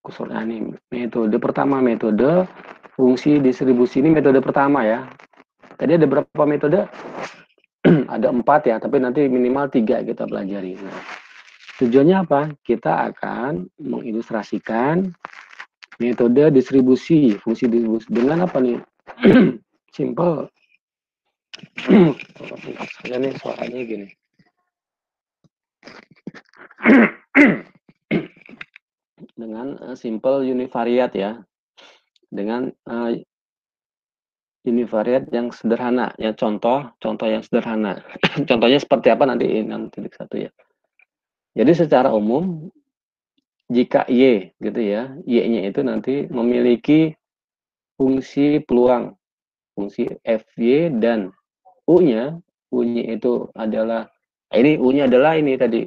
Kusurnya nih, metode pertama, metode fungsi distribusi ini metode pertama ya. Tadi ada berapa metode? Ada 4 ya, tapi nanti minimal 3 kita pelajari. Nah, tujuannya apa? Kita akan mengilustrasikan metode distribusi, fungsi distribusi dengan apa nih? Simple. Saya nih suaranya gini. Dengan simple univariate ya. Dengan univariate yang sederhana ya, contoh yang sederhana. Contohnya seperti apa nanti 6.1 ya. Jadi secara umum jika Y gitu ya, Y-nya itu nanti memiliki fungsi peluang, fungsi FY dan U-nya itu adalah U-nya adalah ini tadi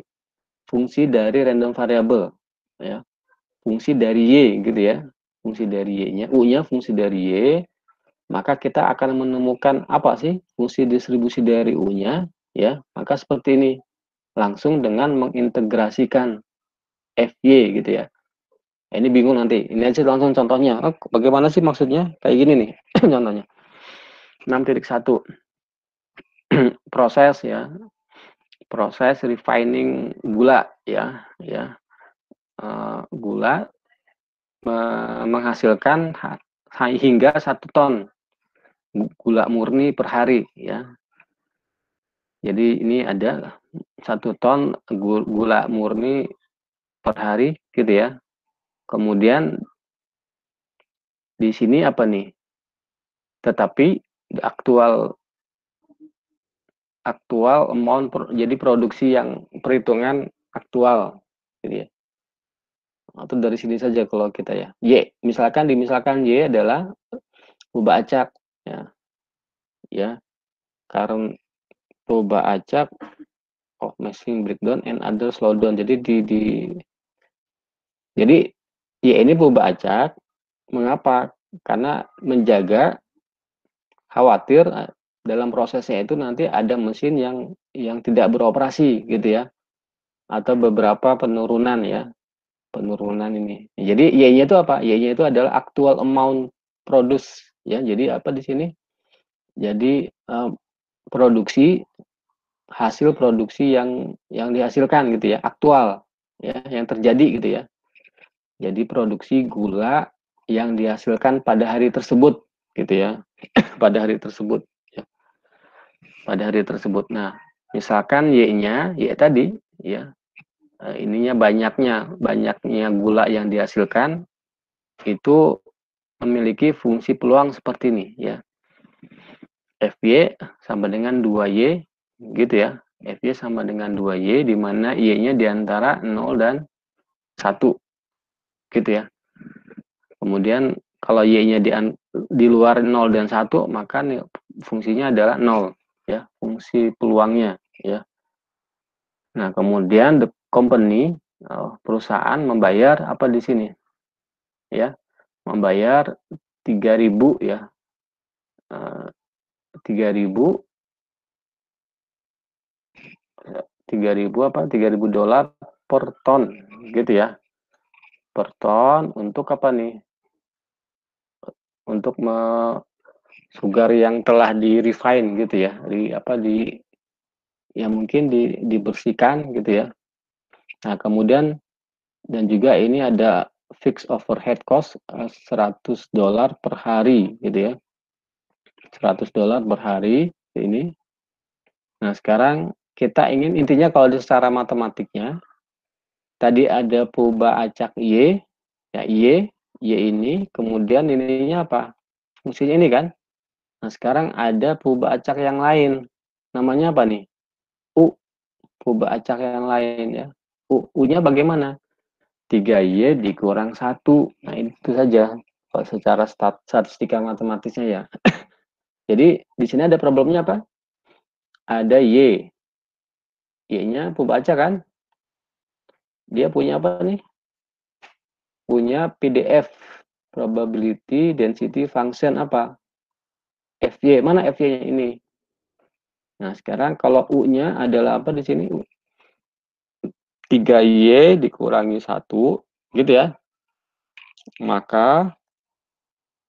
fungsi dari random variable ya, fungsi dari Y gitu ya, fungsi dari Y-nya, U-nya fungsi dari Y, maka kita akan menemukan apa sih fungsi distribusi dari U-nya ya, maka seperti ini langsung dengan mengintegrasikan FY gitu ya. Ini bingung nanti. Ini aja langsung contohnya. Oh, bagaimana sih maksudnya? Kayak gini nih contohnya. 6.1 proses ya. Proses refining gula ya, gula menghasilkan hingga 1 ton gula murni per hari ya. Jadi ini ada 1 ton gula murni per hari gitu ya. Kemudian di sini apa nih? Tetapi aktual amount, jadi produksi yang perhitungan aktual gitu ya. Atau dari sini saja kalau kita ya. Misalkan Y adalah boba acak ya. Ya, karena boba acak of meshing breakdown and other slowdown. Jadi Y ini boba acak, mengapa? Karena menjaga khawatir dalam prosesnya itu nanti ada mesin yang tidak beroperasi gitu ya, atau beberapa penurunan ya, penurunan ini. Jadi Y-nya itu apa? Y-nya itu adalah actual amount produce ya. Jadi apa di sini? Jadi produksi, hasil produksi yang dihasilkan gitu ya, aktual ya, yang terjadi gitu ya. Jadi produksi gula yang dihasilkan pada hari tersebut gitu ya. Pada hari tersebut ya. Pada hari tersebut. Nah, misalkan Y-nya, Y tadi ya, ininya banyaknya gula yang dihasilkan itu memiliki fungsi peluang seperti ini ya. FY sama dengan 2Y gitu ya. FY sama dengan 2Y di mana Y-nya di antara 0 dan 1 gitu ya. Kemudian kalau Y-nya di luar 0 dan 1 maka fungsinya adalah 0 ya, fungsi peluangnya ya. Nah, kemudian the company perusahaan membayar apa di sini? Ya, membayar 3.000 ya. 3.000 $3.000 per ton gitu ya. Per ton untuk apa nih? Untuk sugar yang telah di refine gitu ya. Ya mungkin dibersihkan gitu ya. Nah, kemudian dan juga ini ada fixed overhead cost $100 per hari gitu ya. $100 per hari ini. Nah, sekarang kita ingin intinya kalau secara matematiknya tadi ada perubahan acak Y, ya Y ini, kemudian ininya apa? Fungsinya ini kan. Nah, sekarang ada perubahan acak yang lain. Namanya apa nih? U, perubahan acak yang lain ya. U-nya bagaimana? 3Y dikurang 1. Nah, itu saja kalau secara statistika matematisnya ya. Jadi di sini ada problemnya apa? Ada Y. Y-nya pembaca kan? Dia punya apa nih? Punya PDF, probability density function apa? FY. Mana FY-nya ini? Nah, sekarang kalau U-nya adalah apa di sini? 3Y dikurangi 1 Gitu ya. Maka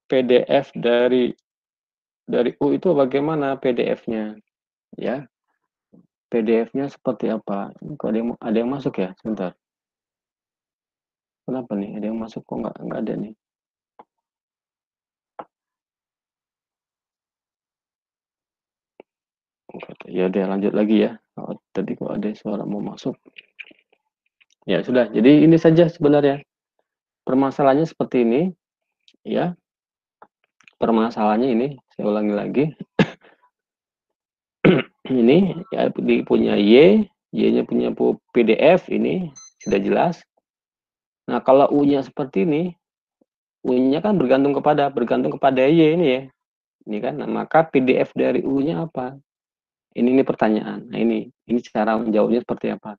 PDF dari U itu bagaimana PDF-nya? Ya, PDF-nya seperti apa? Kok ada yang masuk ya? Sebentar. Kenapa nih? Ada yang masuk kok nggak ada nih? Ya udah lanjut lagi ya. Oh, tadi kok ada suara mau masuk. Ya sudah. Jadi ini saja sebenarnya. Permasalahannya seperti ini, ya. Permasalahannya ini, saya ulangi lagi. Ini ya punya Y-nya punya PDF ini sudah jelas. Nah, kalau U-nya seperti ini, U-nya kan bergantung kepada Y ini ya. Ini kan, nah, maka PDF dari U-nya apa? Ini pertanyaan. Nah, ini cara menjawabnya seperti apa?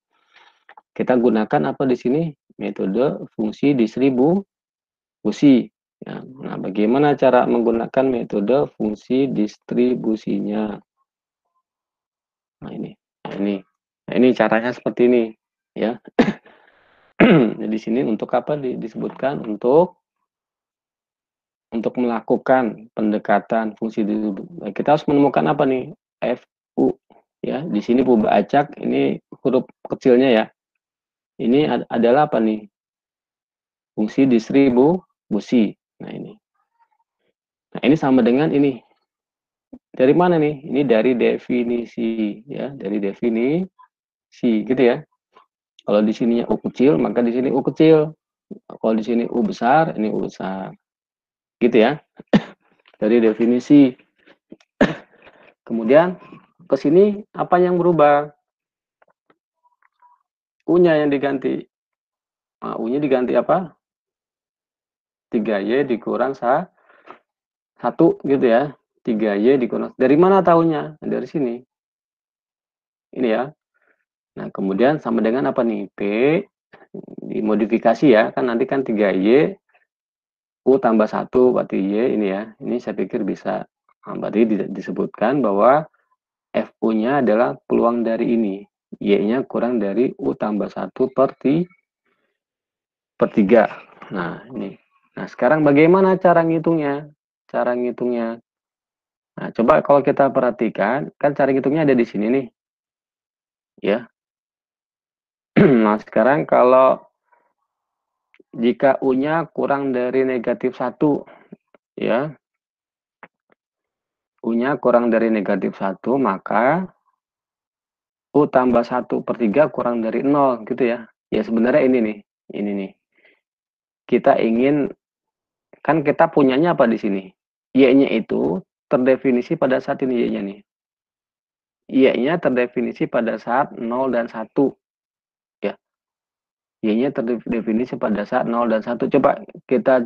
Kita gunakan apa di sini? Metode fungsi distribusi. Ya, nah, bagaimana cara menggunakan metode fungsi distribusinya? Nah, ini caranya seperti ini, ya. Di sini untuk apa disebutkan untuk melakukan pendekatan fungsi distribusi. Nah, kita harus menemukan apa nih? FU, ya. Di sini purba acak ini huruf kecilnya ya. Ini adalah apa nih? Fungsi distribusi. Nah, ini. Nah, ini sama dengan ini. Dari mana nih? Ini dari definisi, ya, dari definisi, gitu ya. Kalau di sininya U kecil, maka di sini U kecil. Kalau di sini U besar, ini U besar. Gitu ya. Dari definisi. Kemudian ke sini apa yang berubah? U-nya yang diganti. Nah, U-nya diganti apa? 3Y dikurang 1 gitu ya. 3Y dikurang. Dari mana tahunya? Dari sini. Ini ya. Nah, kemudian sama dengan apa nih? P dimodifikasi ya. Kan nanti kan 3Y U tambah 1 berarti Y ini ya. Ini saya pikir bisa. Nah, berarti disebutkan bahwa FU-nya adalah peluang dari ini. Y-nya kurang dari U tambah 1 per 3. Nah, ini. Nah, sekarang bagaimana cara ngitungnya? Cara ngitungnya. Nah, coba kalau kita perhatikan, kan cara ngitungnya ada di sini nih. Ya. Nah, sekarang kalau jika U-nya kurang dari negatif 1, ya. U-nya kurang dari negatif 1, maka U tambah 1 per 3 kurang dari 0, gitu ya. Ya, sebenarnya ini nih. Ini nih. Kita ingin, kan kita punyanya apa di sini? Y-nya itu terdefinisi pada saat ini Y-nya nih. Y-nya terdefinisi pada saat 0 dan 1. Ya. Y-nya terdefinisi pada saat 0 dan 1. Coba kita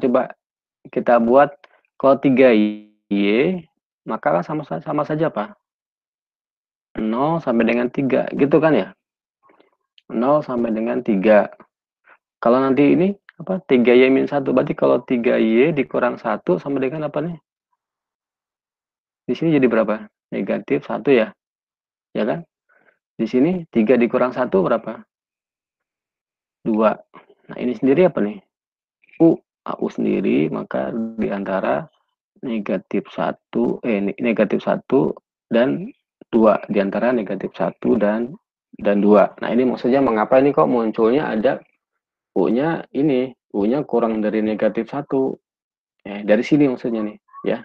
buat kalau 3Y, maka kan sama saja apa? 0 sampai dengan 3, gitu kan ya? 0 sampai dengan 3. Kalau nanti ini apa? 3Y min 1. Berarti kalau 3Y dikurang 1 sama dengan apa nih? Di sini jadi berapa? Negatif 1 ya. Ya kan? Di sini 3 dikurang 1 berapa? 2. Nah, ini sendiri apa nih? U. U sendiri, maka di antara negatif 1, negatif 1 dan 2. Di antara negatif 1 dan 2. Nah, ini maksudnya mengapa ini kok munculnya ada U-nya ini, U-nya kurang dari negatif 1. Dari sini maksudnya nih, ya.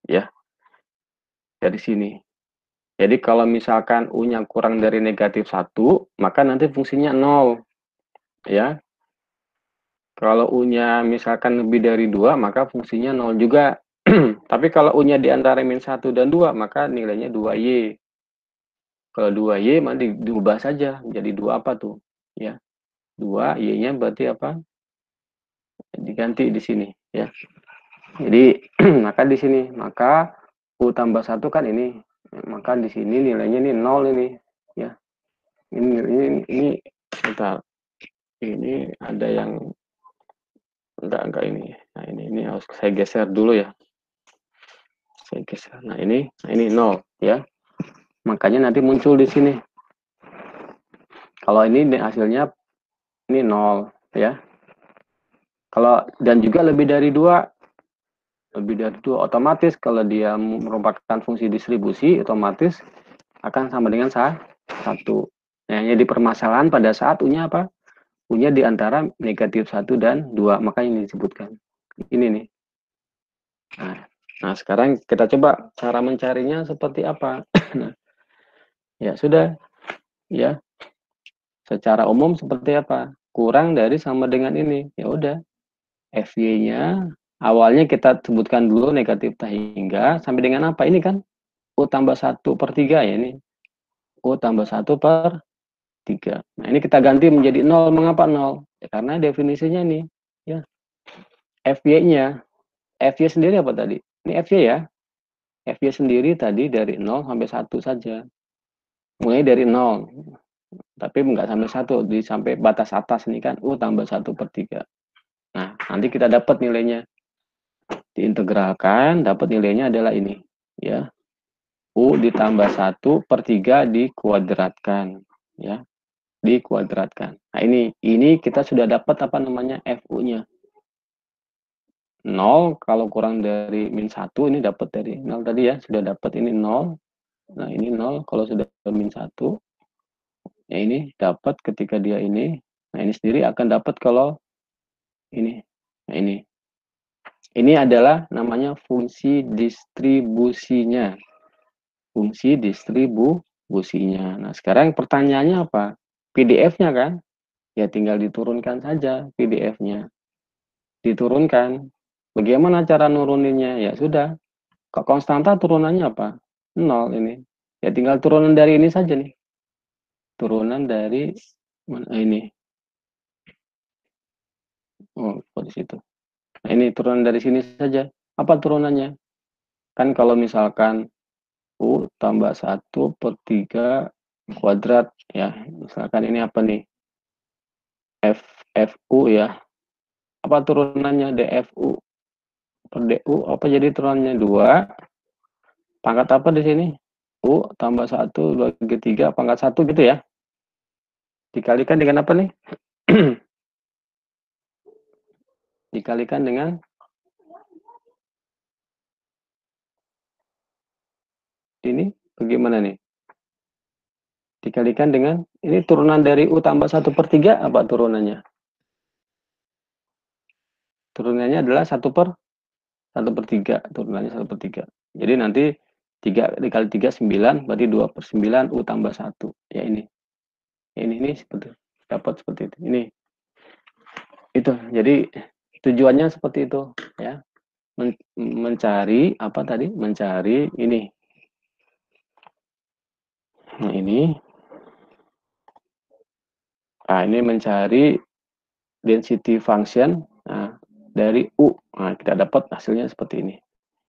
Ya, dari sini. Jadi kalau misalkan U-nya kurang dari negatif 1, maka nanti fungsinya 0, ya. Kalau U-nya misalkan lebih dari 2, maka fungsinya 0 juga. Tapi kalau U-nya di antara min 1 dan 2, maka nilainya 2Y. Kalau 2Y maka diubah saja menjadi 2 apa tuh? Ya, 2 Y-nya berarti apa? Diganti di sini, ya. Jadi maka di sini, maka U tambah 1 kan ini. Maka di sini nilainya ini 0 ini, ya. Ini bentar. Ini ada yang enggak ini. Nah, ini harus saya geser dulu ya. Saya geser. Nah ini 0 ya. Makanya nanti muncul di sini. Kalau ini hasilnya ini 0 ya. Kalau dan juga lebih dari dua otomatis kalau dia merupakan fungsi distribusi otomatis akan sama dengan satu. Nah, yang jadi permasalahan pada saat U-nya apa? U-nya di antara negatif 1 dan 2, makanya ini disebutkan. Ini nih. Nah, sekarang kita coba cara mencarinya seperti apa. Nah, ya sudah, ya. Secara umum seperti apa? Kurang dari sama dengan ini. Ya udah, FY-nya awalnya kita sebutkan dulu negatif hingga sampai dengan apa? Ini kan U tambah 1/3 ya ini. U tambah 1/3. Nah, ini kita ganti menjadi 0. Mengapa 0? Ya, karena definisinya nih, ya. FY-nya. FY sendiri apa tadi? Ini FY ya. FY sendiri tadi dari 0 sampai 1 saja. Mulai dari 0. Tapi enggak sampai 1. Sampai batas atas ini kan U tambah 1/3. Nah, nanti kita dapat nilainya. Diintegralkan, dapat nilainya adalah ini. Ya. U ditambah 1/3 dikuadratkan. Ya. Dikuadratkan. Nah, ini kita sudah dapat apa namanya FU-nya. 0 kalau kurang dari min 1 ini dapat dari 0 tadi ya, sudah dapat ini 0. Nah, ini 0 kalau sudah min 1. Ya ini dapat ketika dia ini. Nah, ini sendiri akan dapat kalau ini. Nah, ini. Ini adalah namanya fungsi distribusinya. Fungsi distribusinya. Nah, sekarang pertanyaannya apa? PDF-nya kan? Ya tinggal diturunkan saja PDF-nya. Diturunkan. Bagaimana cara nuruninnya? Ya sudah. Kok konstanta turunannya apa? 0 ini. Ya tinggal turunan dari ini saja nih. Turunan dari mana ini? Oh, kok di situ. Nah, ini turunan dari sini saja. Apa turunannya? Kan kalau misalkan U tambah 1/3 kuadrat ya. Misalkan ini apa nih? FU ya. Apa turunannya? DFU per DU apa jadi turunannya 2. Pangkat apa di sini? U tambah 1 bagi 3 pangkat 1 gitu ya. Dikalikan dengan apa nih? Dikalikan dengan ini bagaimana nih? Dikalikan dengan ini turunan dari U tambah 1/3 apa turunannya? Turunannya adalah 1/3. Turunannya 1/3. Jadi nanti 3 dikali 3 9 berarti 2/9 U tambah 1. Ya ini. Ya, ini seperti dapat seperti itu. Ini. Itu. Jadi tujuannya seperti itu ya. Mencari apa tadi? Mencari ini. Nah, ini. Nah, ini mencari density function dari U. Nah, kita dapat hasilnya seperti ini.